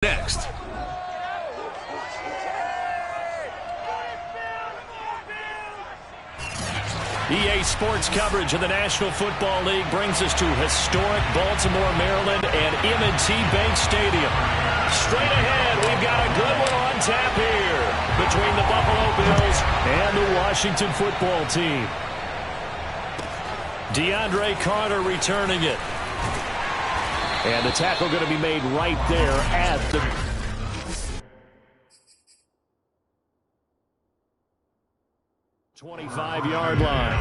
Next. EA Sports coverage of the National Football League brings us to historic Baltimore, Maryland and M&T Bank Stadium. Straight ahead, we've got a good one on tap here between the Buffalo Bills and the Washington Football Team. DeAndre Carter returning it. And the tackle going to be made right there at the 25-yard line.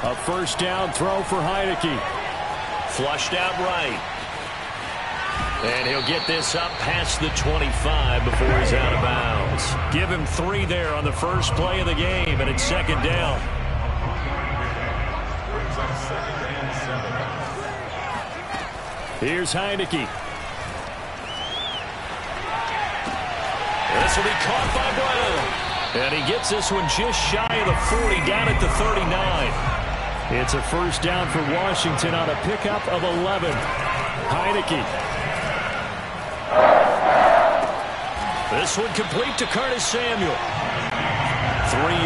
A first down throw for Heineke. Flushed out right. And he'll get this up past the 25 before he's out of bounds. Give him 3 there on the first play of the game, and it's second down. Here's Heineke. This will be caught by Brown. And he gets this one just shy of the 40, down at the 39. It's a first down for Washington on a pickup of 11. Heineke. This one complete to Curtis Samuel. 3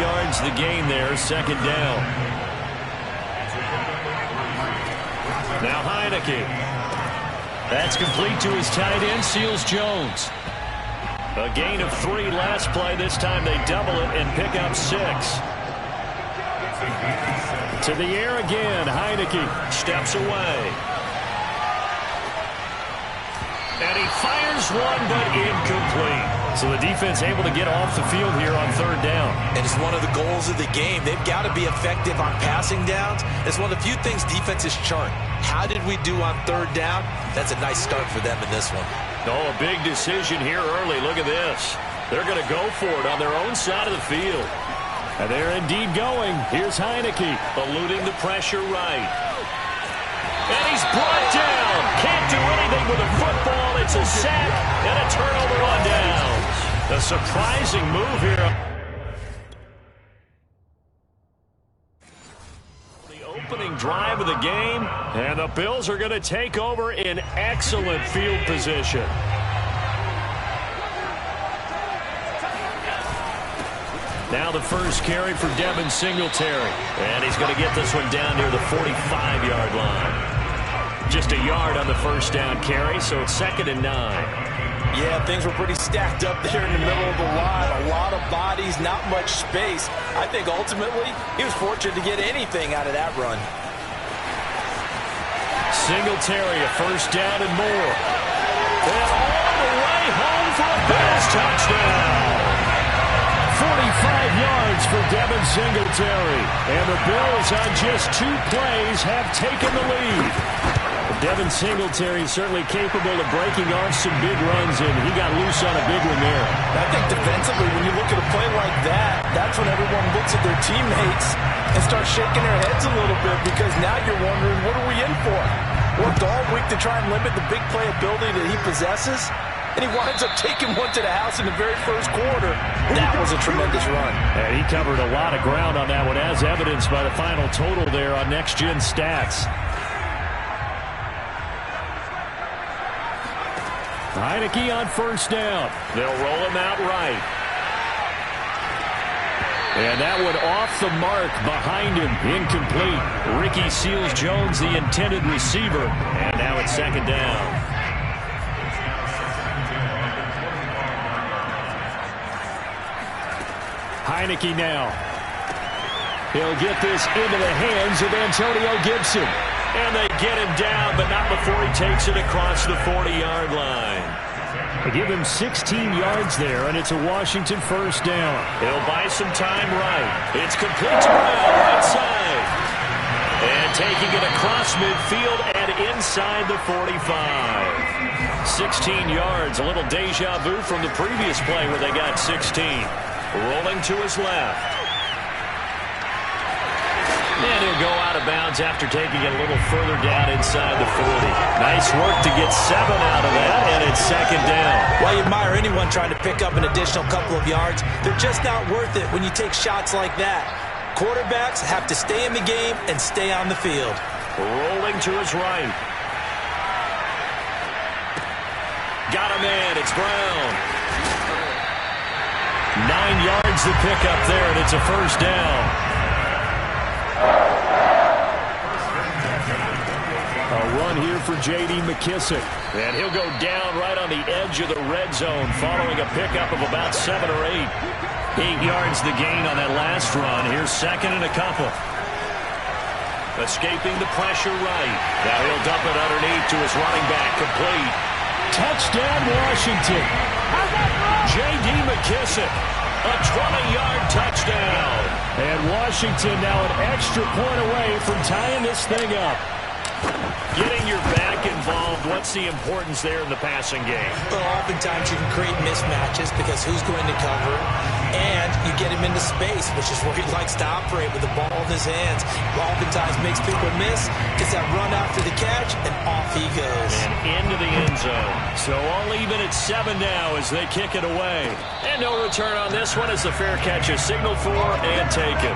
yards the gain there, second down. Now Heineke. That's complete to his tight end, Seals Jones. A gain of 3 last play. This time they double it and pick up 6. To the air again. Heineke steps away. And he fires one, but incomplete. So the defense able to get off the field here on third down. And it's one of the goals of the game. They've got to be effective on passing downs. It's one of the few things defenses chart. How did we do on third down? That's a nice start for them in this one. Oh, a big decision here early. Look at this. They're going to go for it on their own side of the field. And they're indeed going. Here's Heineke, eluding the pressure right. And he's brought down. Can't do anything with a football. It's a sack and a turnover on downs. A surprising move here. The opening drive of the game, and the Bills are going to take over in excellent field position. Now the first carry for Devin Singletary. And he's going to get this one down near the 45-yard line. Just a yard on the first down carry, so it's 2nd and 9. Yeah, things were pretty stacked up there in the middle of the line. A lot of bodies, not much space. I think ultimately he was fortunate to get anything out of that run. Singletary, a first down and more. And all the way home for a Bills touchdown. 45 yards for Devin Singletary. And the Bills on just 2 plays have taken the lead. Devin Singletary certainly capable of breaking off some big runs, and he got loose on a big one there. I think defensively, when you look at a play like that, that's when everyone looks at their teammates and starts shaking their heads a little bit, because now you're wondering, what are we in for? Worked all week to try and limit the big play ability that he possesses, and he winds up taking one to the house in the very first quarter. That was a tremendous run. And he covered a lot of ground on that one, as evidenced by the final total there on Next Gen Stats. Heineke on first down. They'll roll him out right. And that one off the mark behind him. Incomplete. Ricky Seals-Jones, the intended receiver. And now it's 2nd down. Heineke now. He'll get this into the hands of Antonio Gibson. And they get him down, but not before he takes it across the 40-yard line. They give him 16 yards there, and it's a Washington first down. He'll buy some time right. It's complete to Brown, right side. And taking it across midfield and inside the 45. 16 yards, a little deja vu from the previous play where they got 16. Rolling to his left. And he'll go out of bounds after taking it a little further down inside the 40. Nice work to get 7 out of that, and it's second down. Well, you admire anyone trying to pick up an additional couple of yards. They're just not worth it when you take shots like that. Quarterbacks have to stay in the game and stay on the field. Rolling to his right. Got him in. It's Brown. 9 yards to pick up there, and it's a first down. A run here for J.D. McKissic. And he'll go down right on the edge of the red zone following a pickup of about 7 or 8. 8 yards the gain on that last run. Here's second and a couple. Escaping the pressure right. Now he'll dump it underneath to his running back. Complete. Touchdown, Washington. J.D. McKissic. A 20-yard touchdown. And Washington now an extra point away from tying this thing up. Getting your back involved, what's the importance there in the passing game? Well, oftentimes you can create mismatches because who's going to cover, and you get him into space, which is where he likes to operate with the ball in his hands. Oftentimes makes people miss, gets that run after the catch, and off he goes. And into the end zone. So all even at 7 now as they kick it away. And no return on this one as the fair catch is signaled for and taken.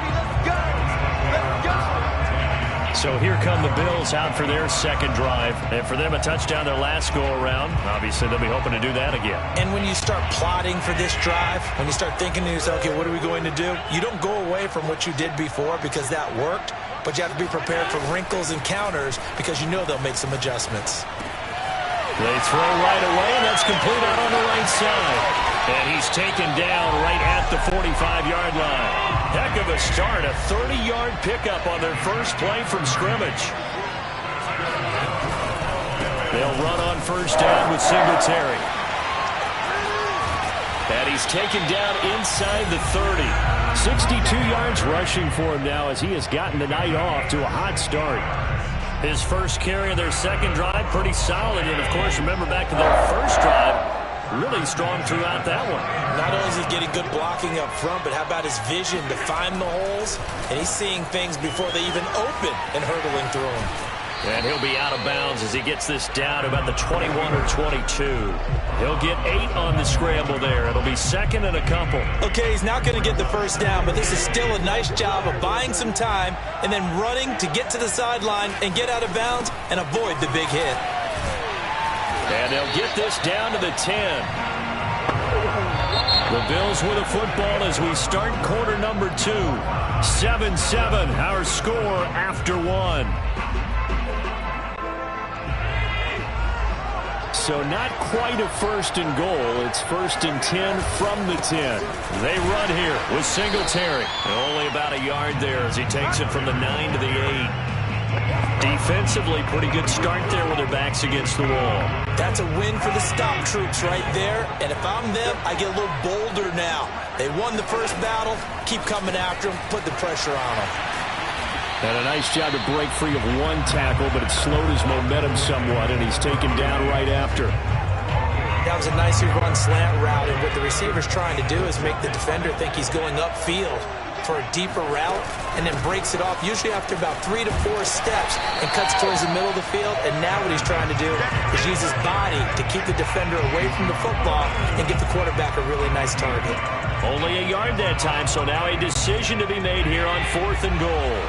So here come the Bills out for their second drive. And for them, a touchdown their last go-around. Obviously, they'll be hoping to do that again. And when you start plotting for this drive, when you start thinking to yourself, okay, what are we going to do? You don't go away from what you did before because that worked, but you have to be prepared for wrinkles and counters because you know they'll make some adjustments. They throw right away, and that's complete out on the right side. And he's taken down right at the 45-yard line. Heck of a start, a 30-yard pickup on their first play from scrimmage. They'll run on first down with Singletary. And he's taken down inside the 30. 62 yards rushing for him now as he has gotten the night off to a hot start. His first carry of their second drive, pretty solid. And, of course, remember back to their first drive, really strong throughout that one. Not only is he getting good blocking up front, but how about his vision to find the holes? And he's seeing things before they even open and hurdling through them. And he'll be out of bounds as he gets this down to about the 21 or 22. He'll get 8 on the scramble there. It'll be second and a couple. Okay, he's not going to get the first down, but this is still a nice job of buying some time and then running to get to the sideline and get out of bounds and avoid the big hit. And they'll get this down to the 10. The Bills with a football as we start quarter number 2. 7-7, our score after 1. So not quite a first and goal. It's first and 10 from the 10. They run here with Singletary. And only about a yard there as he takes it from the 9 to the 8. Defensively, pretty good start there with their backs against the wall. That's a win for the stop troops right there. And if I'm them, I get a little bolder now. They won the first battle. Keep coming after them. Put the pressure on them. And a nice job to break free of one tackle, but it slowed his momentum somewhat, and he's taken down right after. That was a nicely run slant route, and what the receiver's trying to do is make the defender think he's going upfield for a deeper route, and then breaks it off, usually after about 3 to 4 steps, and cuts towards the middle of the field. And now what he's trying to do is use his body to keep the defender away from the football and give the quarterback a really nice target. Only a yard that time, so now a decision to be made here on 4th and goal.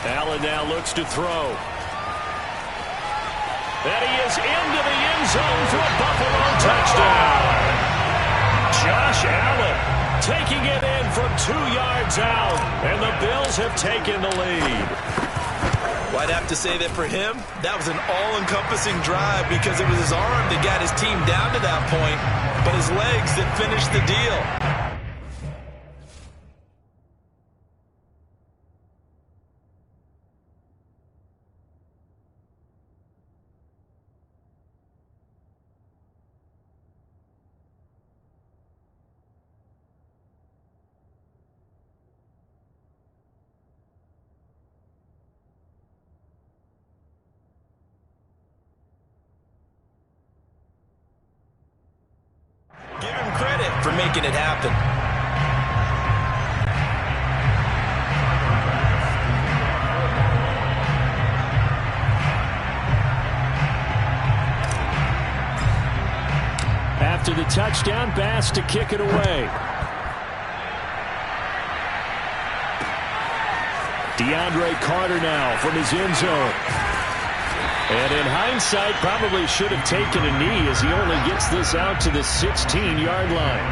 Allen now looks to throw. And he is into the end zone for a Buffalo touchdown. Josh Allen taking it in from 2 yards out, and the Bills have taken the lead. Well, I'd have to say that for him, that was an all-encompassing drive because it was his arm that got his team down to that point, but his legs that finished the deal. for making it happen. After the touchdown, Bass to kick it away. DeAndre Carter now from his end zone. And in hindsight, probably should have taken a knee as he only gets this out to the 16-yard line.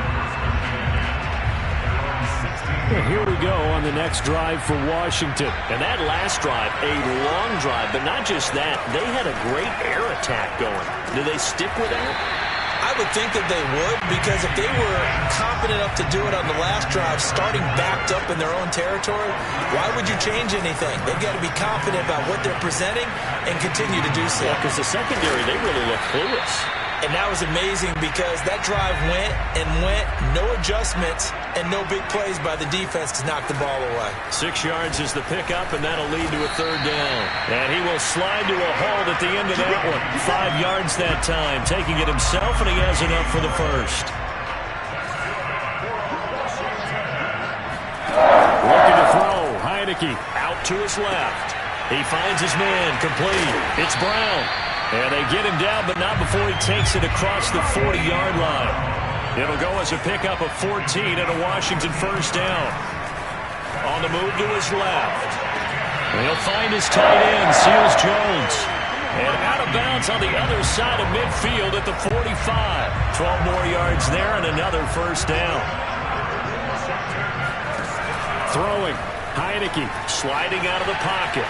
Well, here we go on the next drive for Washington. And that last drive, a long drive, but not just that. They had a great air attack going. Do they stick with that? I would think that they would, because if they were confident enough to do it on the last drive, starting backed up in their own territory, why would you change anything? They've got to be confident about what they're presenting and continue to do so. Yeah, because the secondary, they really look clueless. And that was amazing because that drive went and went, no adjustments, and no big plays by the defense to knock the ball away. 6 yards is the pickup, and that'll lead to a third down. And he will slide to a hold at the end of that one. 5 yards that time, taking it himself, and he has enough for the first. Looking to throw. Heineke out to his left. He finds his man, complete. It's Brown. And they get him down, but not before he takes it across the 40-yard line. It'll go as a pickup of 14 and a Washington first down. On the move to his left. And he'll find his tight end, Seals Jones. And out of bounds on the other side of midfield at the 45. 12 more yards there and another first down. Throwing. Heineke sliding out of the pocket.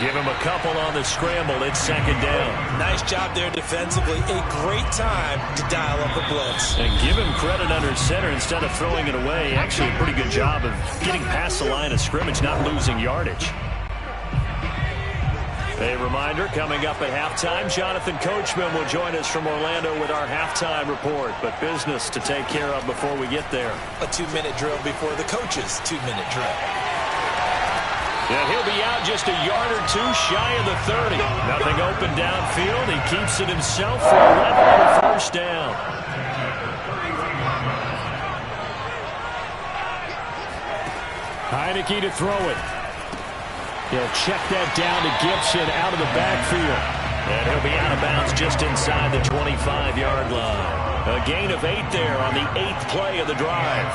Give him a couple on the scramble. It's second down. Nice job there defensively. A great time to dial up a blitz. And give him credit under center instead of throwing it away. Actually, a pretty good job of getting past the line of scrimmage, not losing yardage. A reminder, coming up at halftime, Jonathan Coachman will join us from Orlando with our halftime report. But business to take care of before we get there. A 2-minute drill before the coach's 2-minute drill. And he'll be out just a yard or two shy of the 30. Nothing open downfield. He keeps it himself for 11 on the first down. Heineke to throw it. He'll check that down to Gibson out of the backfield. And he'll be out of bounds just inside the 25-yard line. A gain of 8 there on the 8th play of the drive.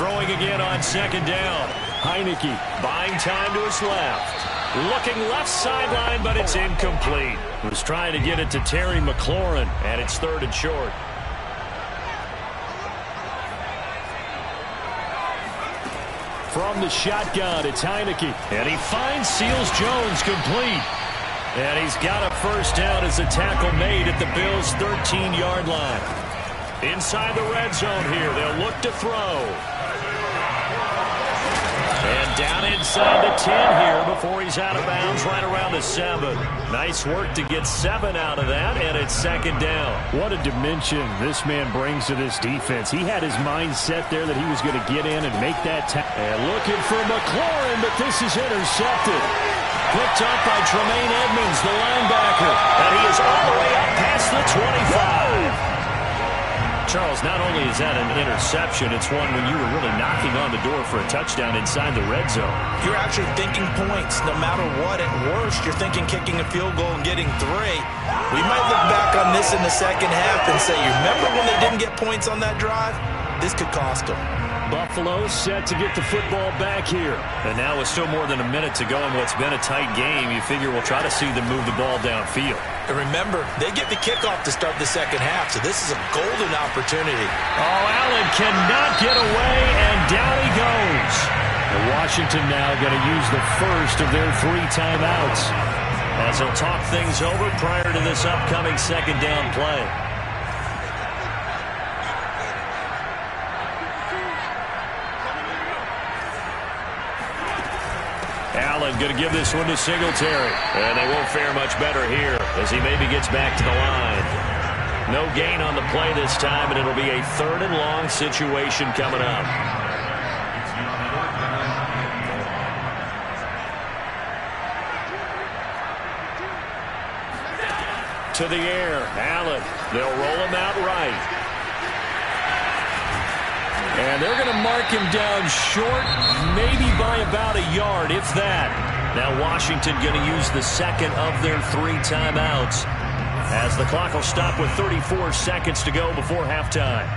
Throwing again on second down. Heineke buying time to his left. Looking left sideline, but it's incomplete. Was trying to get it to Terry McLaurin, and it's third and short. From the shotgun, it's Heineke. And he finds Seals Jones complete. And he's got a first down as a tackle made at the Bills' 13-yard line. Inside the red zone here, they'll look to throw. And down inside the 10 here before he's out of bounds right around the 7. Nice work to get 7 out of that, and it's second down. What a dimension this man brings to this defense. He had his mind set there that he was going to get in and make that tackle. And looking for McLaurin, but this is intercepted. Picked up by Tremaine Edmonds, the linebacker. And he is all the way up past the 25. Charles, not only is that an interception, it's one when you were really knocking on the door for a touchdown inside the red zone. You're actually thinking points no matter what. At worst, you're thinking kicking a field goal and getting 3. We might look back on this in the second half and say, you remember when they didn't get points on that drive? This could cost them. Buffalo set to get the football back here. And now with still more than a minute to go in what's been a tight game, you figure we'll try to see them move the ball downfield. And remember, they get the kickoff to start the second half, so this is a golden opportunity. Oh, Allen cannot get away, and down he goes. And Washington now going to use the first of their 3 timeouts as they'll talk things over prior to this upcoming second down play. Allen going to give this one to Singletary. And they won't fare much better here as he maybe gets back to the line. No gain on the play this time, and it'll be a 3rd and long situation coming up. to the air. Allen, they'll roll him out right. And they're going to mark him down short, maybe by about a yard, if that. Now Washington going to use the second of their 3 timeouts, as the clock will stop with 34 seconds to go before halftime.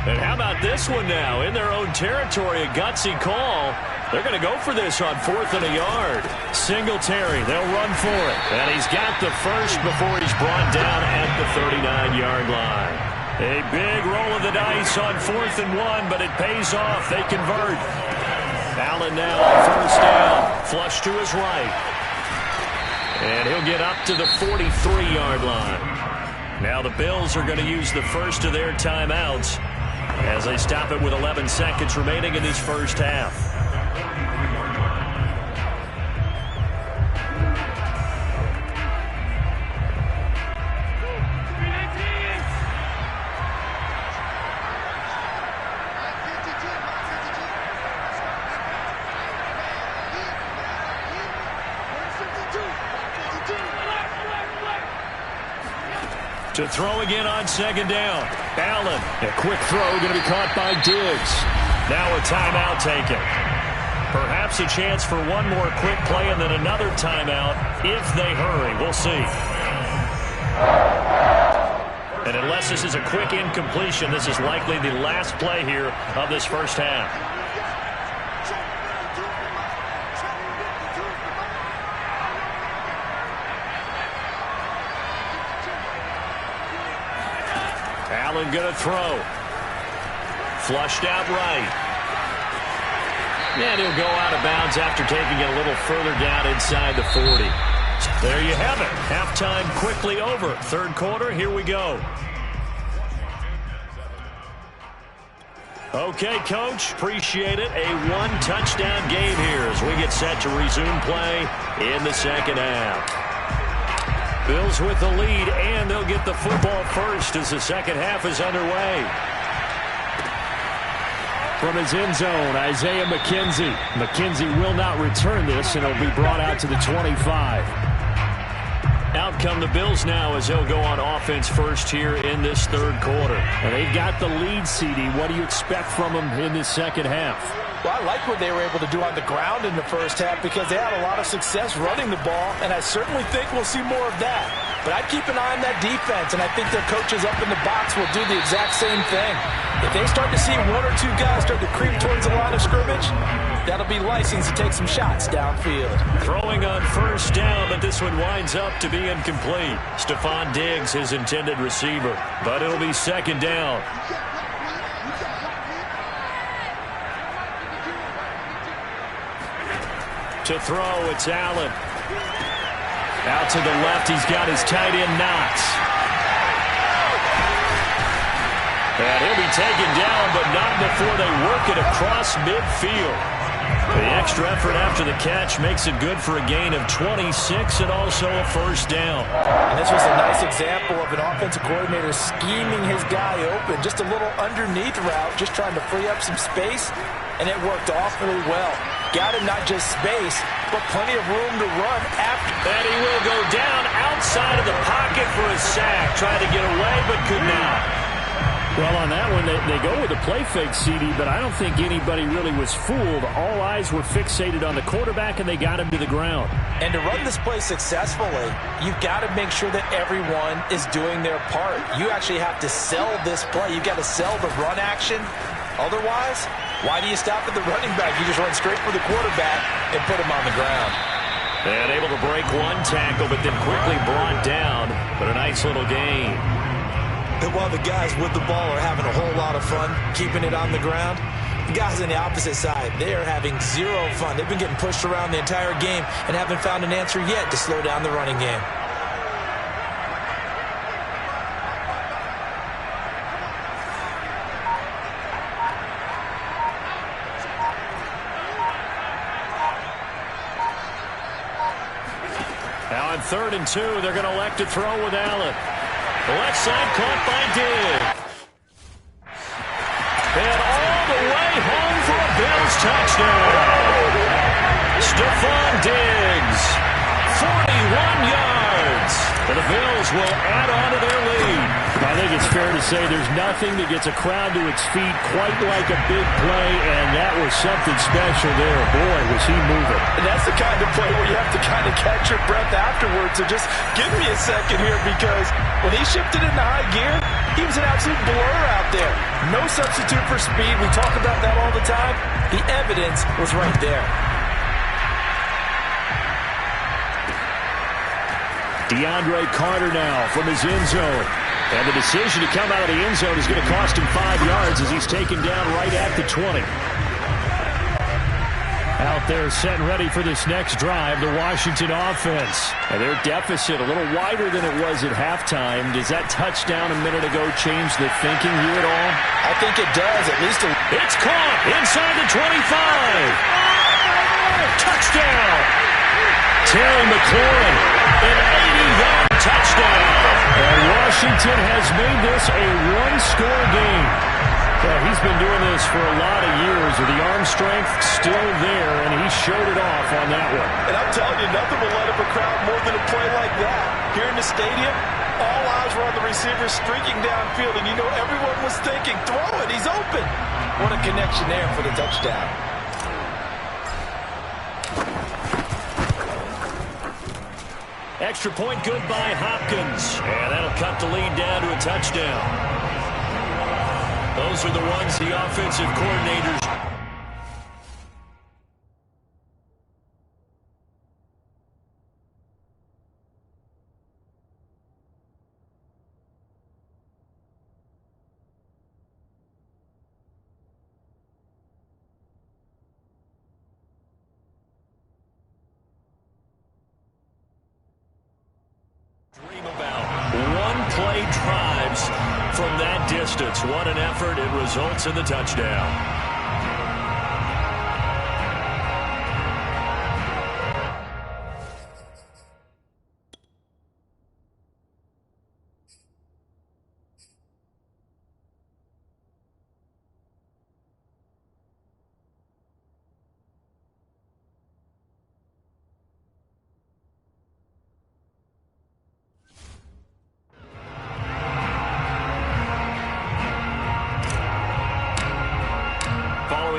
And how about this one now? In their own territory, a gutsy call. They're going to go for this on 4th and a yard. Singletary, they'll run for it. And he's got the first before he's brought down at the 39-yard line. A big roll of the dice on 4th and 1, but it pays off. They convert. Allen now on 1st down. Flush to his right. And he'll get up to the 43-yard line. Now the Bills are going to use the first of their timeouts as they stop it with 11 seconds remaining in this first half. To throw again on 2nd down. Allen, a quick throw going to be caught by Diggs. Now a timeout taken. Perhaps a chance for one more quick play and then another timeout if they hurry. We'll see. And unless this is a quick incompletion, this is likely the last play here of this first half. Allen going to throw. Flushed out right. And he'll go out of bounds after taking it a little further down inside the 40. There you have it. Halftime quickly over. 3rd quarter, here we go. Okay, Coach, appreciate it. A 1-touchdown game here as we get set to resume play in the 2nd half. Bills with the lead, and they'll get the football first as the 2nd half is underway. From his end zone, Isaiah McKenzie. McKenzie will not return this, and it'll be brought out to the 25. Out come the Bills now as they'll go on offense first here in this 3rd quarter. And they've got the lead, CD. What do you expect from them in this 2nd half? Well, I like what they were able to do on the ground in the first half because they had a lot of success running the ball, and I certainly think we'll see more of that. But I'd keep an eye on that defense, and I think their coaches up in the box will do the exact same thing. If they start to see 1 or 2 guys start to creep towards the line of scrimmage, that'll be license to take some shots downfield. Throwing on 1st down, but this one winds up to be incomplete. Stephon Diggs, his intended receiver, but it'll be 2nd down. To throw, it's Allen. Out to the left, he's got his tight end Knox. And he'll be taken down, but not before they work it across midfield. The extra effort after the catch makes it good for a gain of 26 and also a 1st down. And this was a nice example of an offensive coordinator scheming his guy open. Just a little underneath route, just trying to free up some space, and it worked awfully well. Got him not just space, but plenty of room to run after. And he will go down outside of the pocket for a sack. Tried to get away, but could not. Well, on that one, they go with a play fake, CD, but I don't think anybody really was fooled. All eyes were fixated on the quarterback, and they got him to the ground. And to run this play successfully, you've got to make sure that everyone is doing their part. You actually have to sell this play. You've got to sell the run action. Otherwise, why do you stop at the running back? You just run straight for the quarterback and put him on the ground. And able to break one tackle, but then quickly brought down. But a nice little gain. And while the guys with the ball are having a whole lot of fun keeping it on the ground, the guys on the opposite side, they are having zero fun. They've been getting pushed around the entire game and haven't found an answer yet to slow down the running game. Now on 3rd and 2, they're going to elect to throw with Allen. The left side caught by Diggs. And all the way home for a Bills touchdown. Stephon Diggs, 41 yards. And the Bills will add on to their lead. I think it's fair to say there's nothing that gets a crowd to its feet quite like a big play, and that was something special there. Boy, was he moving. And that's the kind of play where you have to kind of catch your breath afterwards. So just give me a second here, because when he shifted into high gear, he was an absolute blur out there. No substitute for speed. We talk about that all the time. The evidence was right there. DeAndre Carter now from his end zone. And the decision to come out of the end zone is going to cost him 5 yards as he's taken down right at the 20. Out there set and ready for this next drive, the Washington offense. And their deficit a little wider than it was at halftime. Does that touchdown a minute ago change the thinking here at all? I think it does, at least. It's caught inside the 25. Touchdown. Terry McLaurin, an 80-yard touchdown. And Washington has made this a one-score game. Well, he's been doing this for a lot of years with the arm strength still there, and he showed it off on that one. And I'm telling you, nothing will light up a crowd more than a play like that. Here in the stadium, all eyes were on the receiver streaking downfield, and you know everyone was thinking, throw it, he's open. What a connection there for the touchdown. Extra point good by Hopkins. And that'll cut the lead down to a touchdown. Those are the ones the offensive coordinators. Dream about one-play drives from that distance. What an effort. It results in the touchdown.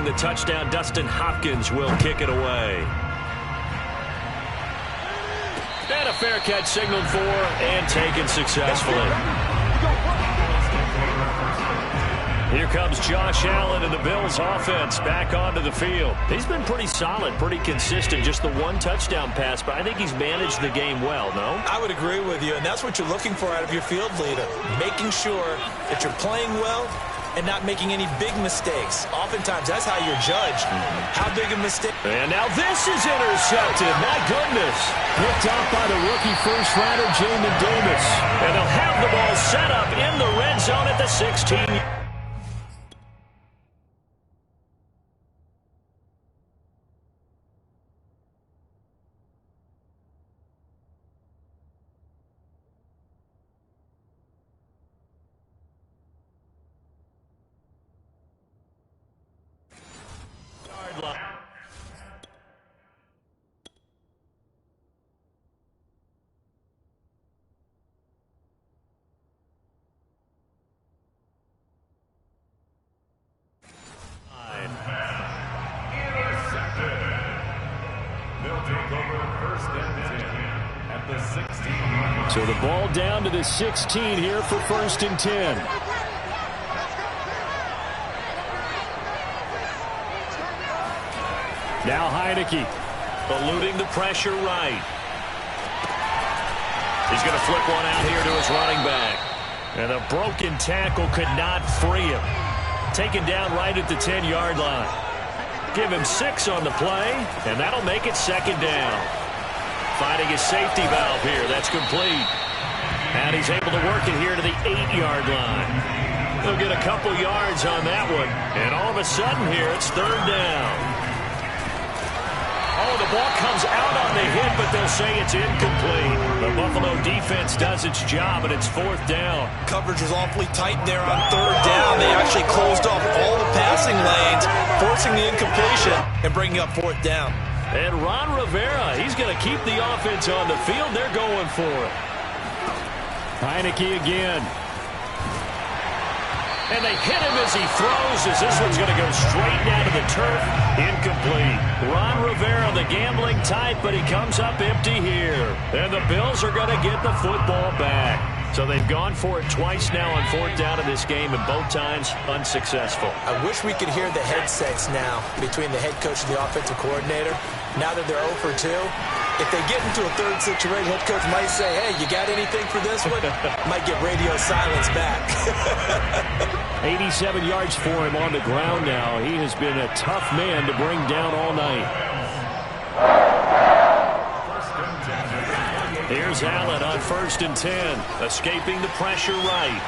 The touchdown, Dustin Hopkins will kick it away. And a fair catch signaled for and taken successfully. Here comes Josh Allen and the Bills offense back onto the field. He's been pretty solid, pretty consistent, just the one touchdown pass, but I think he's managed the game well, no? I would agree with you, and that's what you're looking for out of your field leader, making sure that you're playing well and not making any big mistakes. Oftentimes, that's how you're judged. How big a mistake. And now this is intercepted. My goodness. Picked off by the rookie first-rounder, Jamin Davis. And they'll have the ball set up in the red zone at the 16. So the ball down to the 16 here for 1st and 10. Now Heineke. Eluding the pressure right. He's going to flip one out here to his running back. And a broken tackle could not free him. Taken down right at the 10-yard line. Give him 6 on the play, and that'll make it 2nd down. Finding his safety valve here. That's complete. And he's able to work it here to the 8-yard line. He'll get a couple yards on that one. And all of a sudden here, it's 3rd down. Oh, the ball comes out on the hit, but they'll say it's incomplete. The Buffalo defense does its job, and it's 4th down. Coverage was awfully tight there on 3rd down. They actually closed off all the passing lanes, forcing the incompletion and bringing up 4th down. And Ron Rivera, he's going to keep the offense on the field. They're going for it. Heineke again. And they hit him as he throws, as this one's going to go straight down to the turf. Incomplete. Ron Rivera, the gambling type, but he comes up empty here. And the Bills are going to get the football back. So they've gone for it twice now on 4th down in this game, and both times unsuccessful. I wish we could hear the headsets now between the head coach and the offensive coordinator. Now that they're 0 for 2, if they get into a third situation, head coach might say, hey, you got anything for this one? Might get radio silence back. 87 yards for him on the ground now. He has been a tough man to bring down all night. Here's Allen on 1st and 10, escaping the pressure right.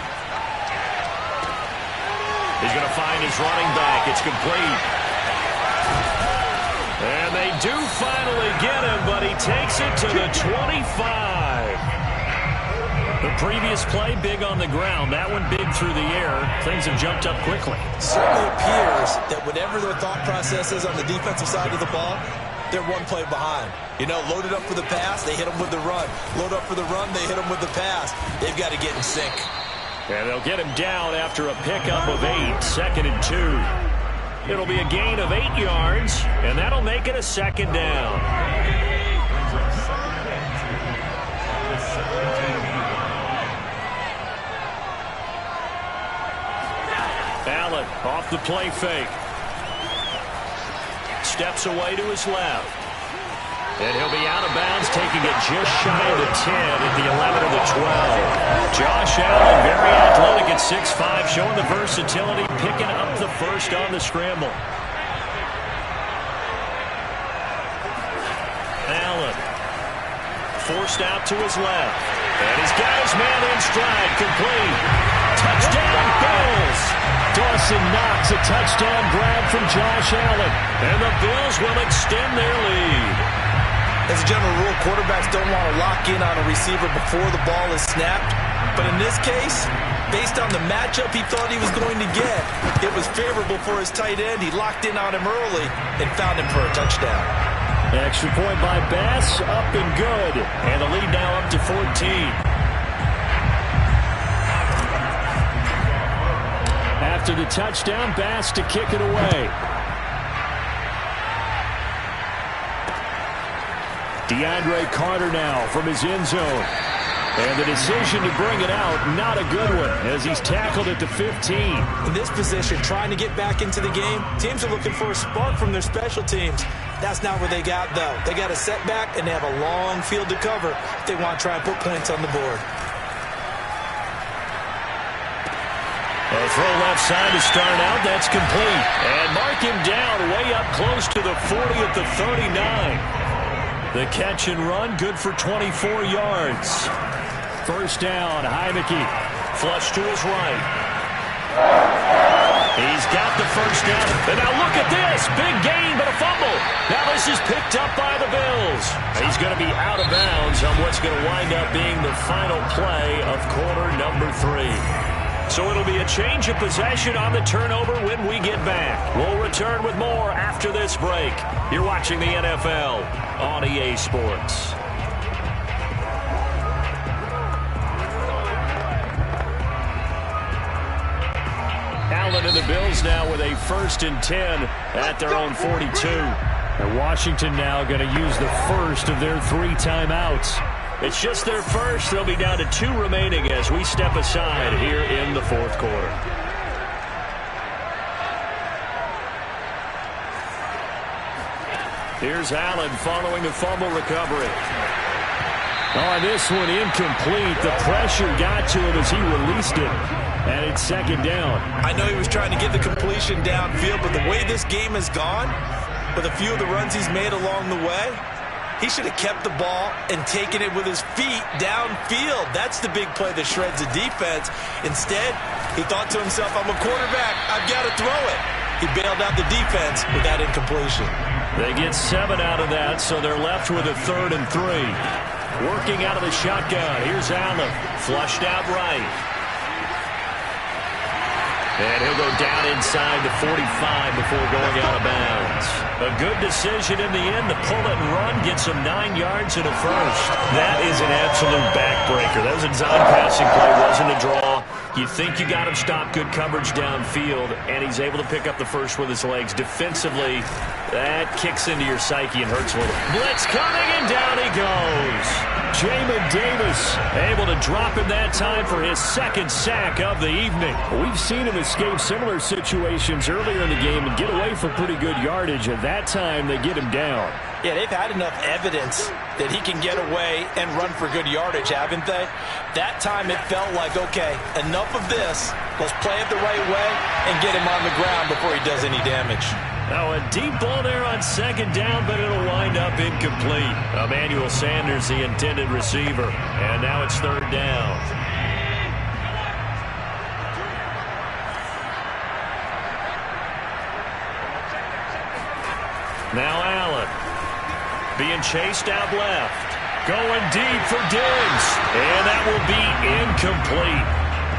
He's going to find his running back. It's complete. And they do finally get him, but he takes it to the 25. The previous play, big on the ground. That one big through the air. Things have jumped up quickly. Certainly appears that whatever their thought process is on the defensive side of the ball, they're one play behind. You know, loaded up for the pass, they hit them with the run. Load up for the run, they hit them with the pass. They've got to get in sync. And they'll get him down after a pickup of 8, 2nd and 2. It'll be a gain of 8 yards, and that'll make it a 2nd down. Allen off the play fake. Steps away to his left. And he'll be out of bounds, taking it just shy of the 10 at the 11 of the 12. Josh Allen, very athletic at 6'5", showing the versatility, picking up the first on the scramble. Allen forced out to his left. And he's got his man in stride, complete. Touchdown, Bills! Dawson Knox, a touchdown grab from Josh Allen. And the Bills will extend their lead. As a general rule, quarterbacks don't want to lock in on a receiver before the ball is snapped. But in this case, based on the matchup he thought he was going to get, it was favorable for his tight end. He locked in on him early and found him for a touchdown. Extra point by Bass, up and good. And the lead now up to 14. After the touchdown, Bass to kick it away. DeAndre Carter now from his end zone. And the decision to bring it out, not a good one, as he's tackled at the 15. In this position, trying to get back into the game, teams are looking for a spark from their special teams. That's not what they got, though. They got a setback, and they have a long field to cover if they want to try and put points on the board. A throw left side to start out. That's complete. And mark him down way up close to the 40 at the 39. The catch and run, good for 24 yards. First down, Heineke. Flush to his right. He's got the first down. And now look at this. Big gain, but a fumble. Now this is picked up by the Bills. He's going to be out of bounds on what's going to wind up being the final play of quarter number 3. So it'll be a change of possession on the turnover when we get back. We'll return with more after this break. You're watching the NFL on EA Sports. Allen and the Bills now with a 1st and 10 at their own 42. And Washington now going to use the first of their 3 timeouts. It's just their first. They'll be down to 2 remaining as we step aside here in the 4th quarter. Here's Allen following the fumble recovery. Oh, this one incomplete. The pressure got to him as he released it. And it's 2nd down. I know he was trying to get the completion downfield, but the way this game has gone, with a few of the runs he's made along the way, he should have kept the ball and taken it with his feet downfield. That's the big play that shreds the defense. Instead, he thought to himself, I'm a quarterback. I've got to throw it. He bailed out the defense with that incompletion. They get 7 out of that, so they're left with a 3rd and 3. Working out of the shotgun. Here's Allen. Flushed out right. And he'll go down inside the 45 before going out of bounds. A good decision in the end to pull it and run, gets him 9 yards and a first. That is an absolute backbreaker. That was a design passing play, wasn't a draw. You think you got him stopped, good coverage downfield, and he's able to pick up the first with his legs. Defensively, that kicks into your psyche and hurts a little. Blitz coming, and down he goes. Jamin Davis able to drop him that time for his second sack of the evening. We've seen him escape similar situations earlier in the game and get away for pretty good yardage. At that time, they get him down. Yeah, they've had enough evidence that he can get away and run for good yardage, haven't they? That time it felt like, okay, enough of this. Let's play it the right way and get him on the ground before he does any damage. Now a deep ball there on second down, but it'll wind up incomplete. Emmanuel Sanders, the intended receiver. And now it's third down. Now Allen. Being chased out left. Going deep for Diggs. And that will be incomplete.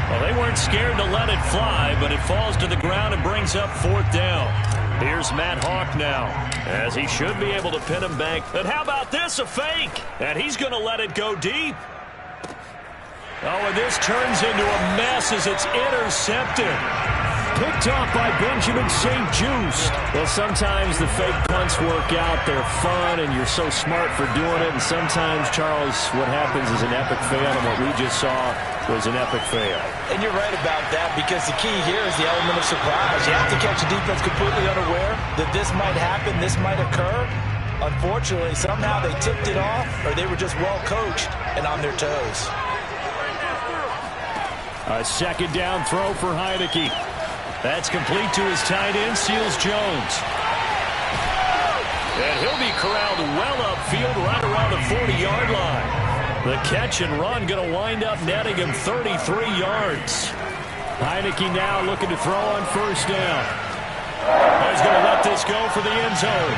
Well, they weren't scared to let it fly, but it falls to the ground and brings up fourth down. Here's Matt Hawk now, as he should be able to pin him back. But how about this, a fake? And he's going to let it go deep. Oh, and this turns into a mess as it's intercepted. Picked off by Benjamin St-Juste. Well, sometimes the fake punts work out. They're fun, and you're so smart for doing it. And sometimes, Charles, what happens is an epic fail, and what we just saw was an epic fail. And you're right about that, because the key here is the element of surprise. You have to catch a defense completely unaware that this might happen, this might occur. Unfortunately, somehow they tipped it off, or they were just well coached and on their toes. A second down throw for Heinicke. That's complete to his tight end, Seals Jones. And he'll be corralled well upfield right around the 40-yard line. The catch and run going to wind up netting him 33 yards. Heinicke now looking to throw on first down. He's going to let this go for the end zone.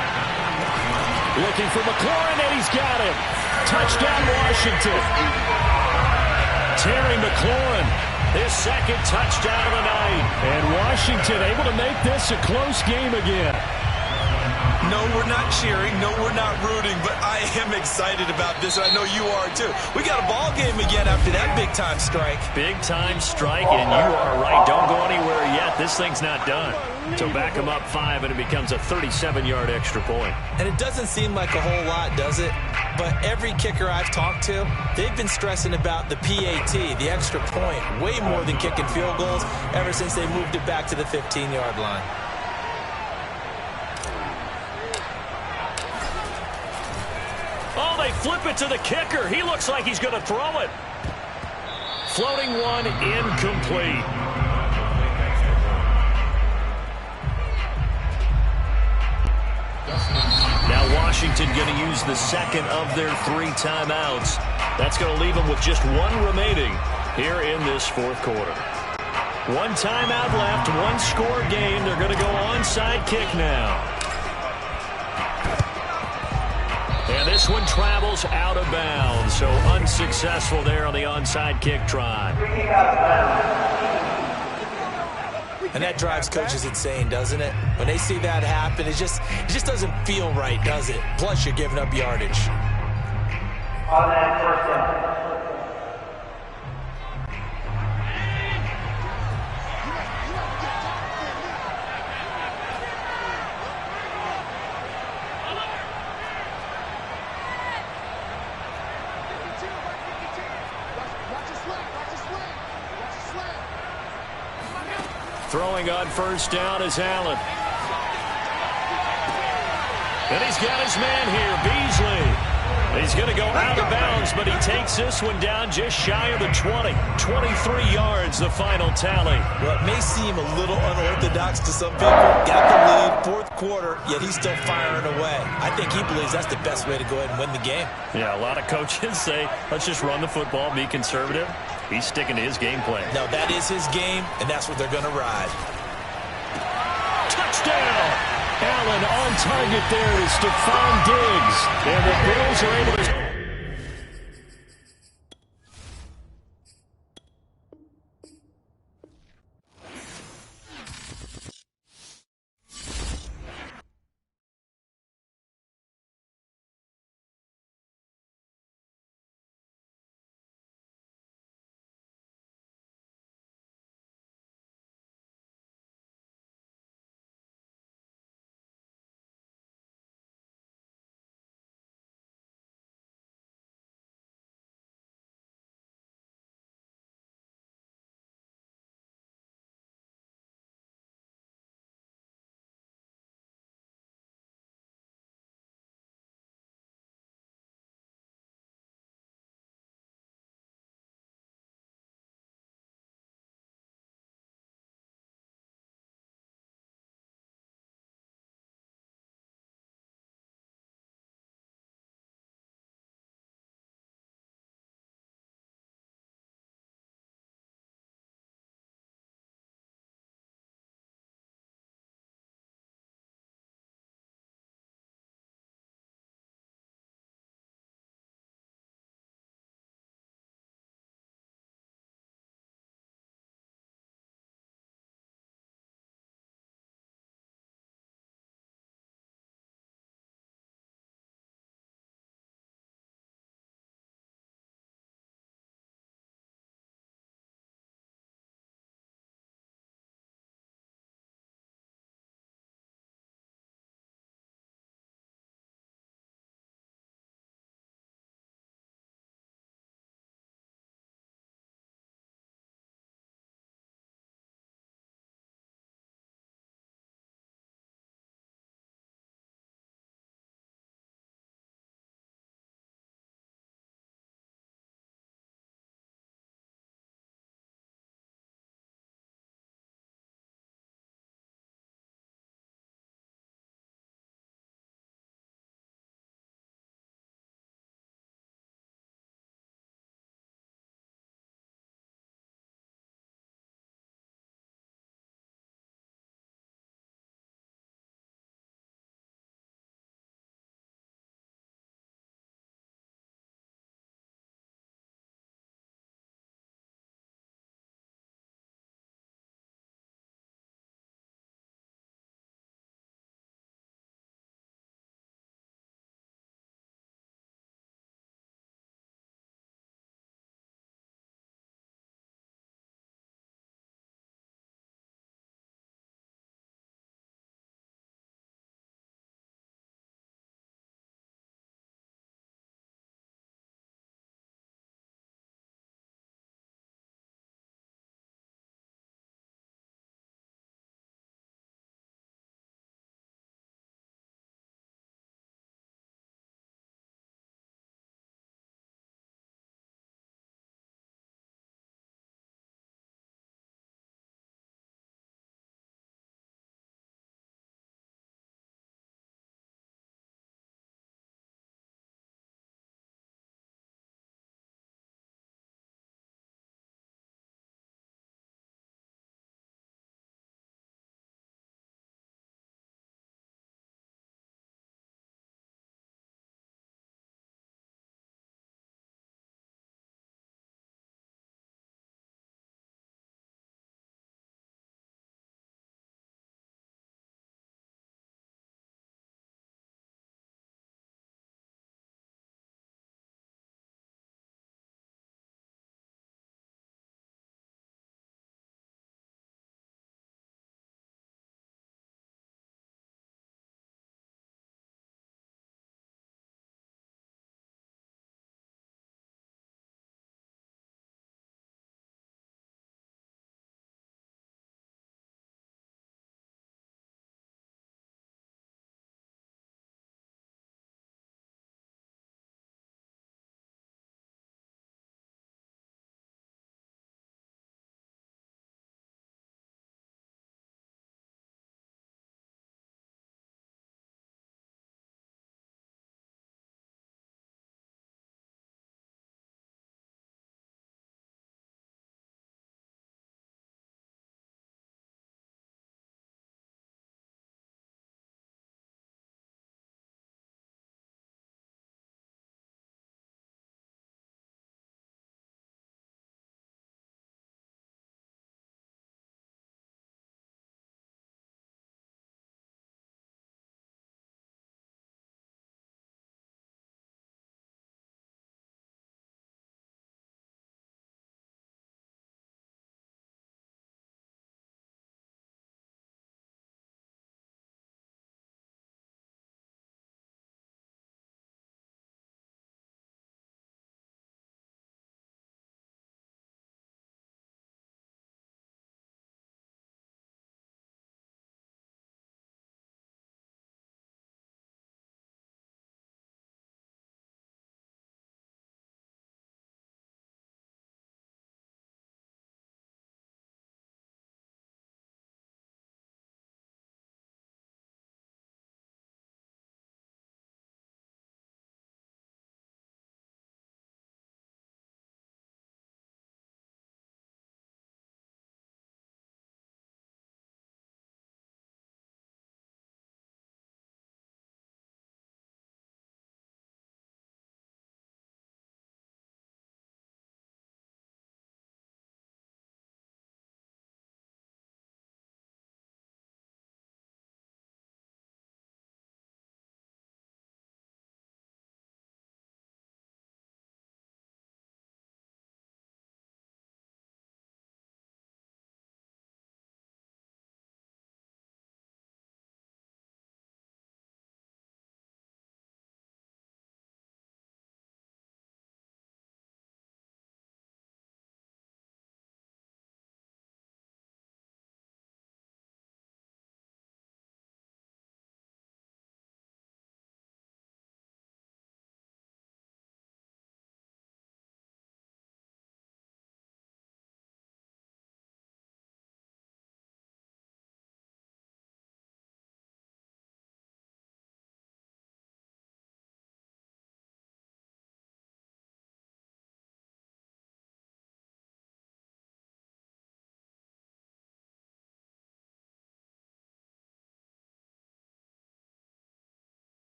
Looking for McLaurin, and he's got him. Touchdown, Washington. Terry McLaurin, his second touchdown of the night. And Washington able to make this a close game again. No, we're not cheering. No, we're not rooting. But I am excited about this, and I know you are too. We got a ball game again after that big-time strike. Big-time strike, and you are right. Don't go anywhere yet. This thing's not done. So back him up 5, and it becomes a 37-yard extra point. And it doesn't seem like a whole lot, does it? But every kicker I've talked to, they've been stressing about the PAT, the extra point, way more than kicking field goals ever since they moved it back to the 15-yard line. Oh, they flip it to the kicker. He looks like he's going to throw it. Floating one, incomplete. Now Washington going to use the second of their 3 timeouts. That's going to leave them with just 1 remaining here in this fourth quarter. 1 timeout left, 1 score game. They're going to go onside kick now. And this one travels out of bounds, so unsuccessful there on the onside kick try. And that drives coaches insane, doesn't it? When they see that happen, it just doesn't feel right, does it? Plus, you're giving up yardage. On that first down. Throwing on first down is Allen. And he's got his man here, Beasley. He's going to go out of bounds, but he takes this one down just shy of the 20. 23 yards, the final tally. Well, it may seem a little unorthodox to some people. Got the lead, fourth quarter, yet he's still firing away. I think he believes that's the best way to go ahead and win the game. Yeah, a lot of coaches say, let's just run the football, be conservative. He's sticking to his game plan. No, that is his game, and that's what they're going to ride. Touchdown! Allen on target there is Stephon Diggs. And the Bills are able to